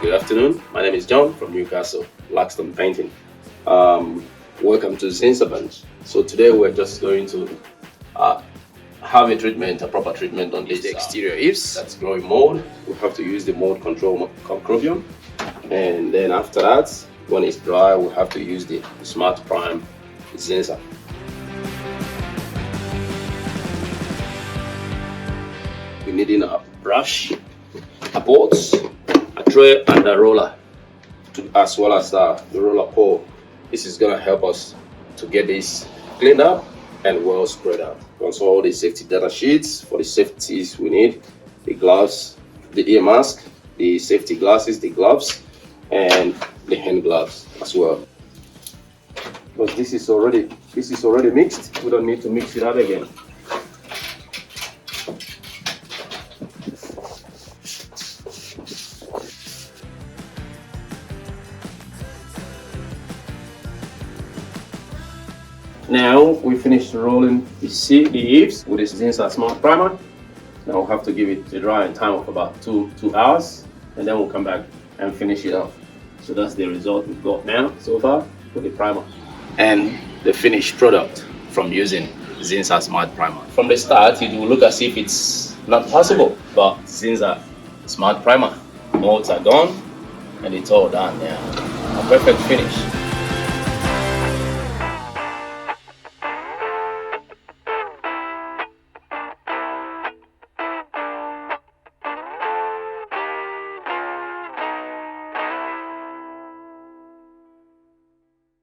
Good afternoon. My name is John from Newcastle, Luxton Painting. Welcome to Zinsser Bunch. So today we're just going to have a proper treatment on this exterior eaves that's growing mold. We have to use the mold control Concrobium, and then after that, when it's dry, we have to use the Smart Prime Zinsser. We're needing a brush, a board, a tray, and a roller, as well as the roller pole. This is going to help us to get this cleaned up and well spread out. Also, all the safety data sheets for the safeties we need: the gloves, the ear mask, the safety glasses, the gloves, and the hand gloves as well. Because this is already mixed, we don't need to mix it out again. Now we finished rolling the eaves with this Zinsser Smart Primer. Now we'll have to give it a drying time of about two hours, and then we'll come back and finish it off. So that's the result we've got now so far with the primer and the finished product from using Zinsser Smart Primer. From the start, it will look as if it's not possible, but Zinsser Smart Primer, molds are gone, and it's all done now. A perfect finish.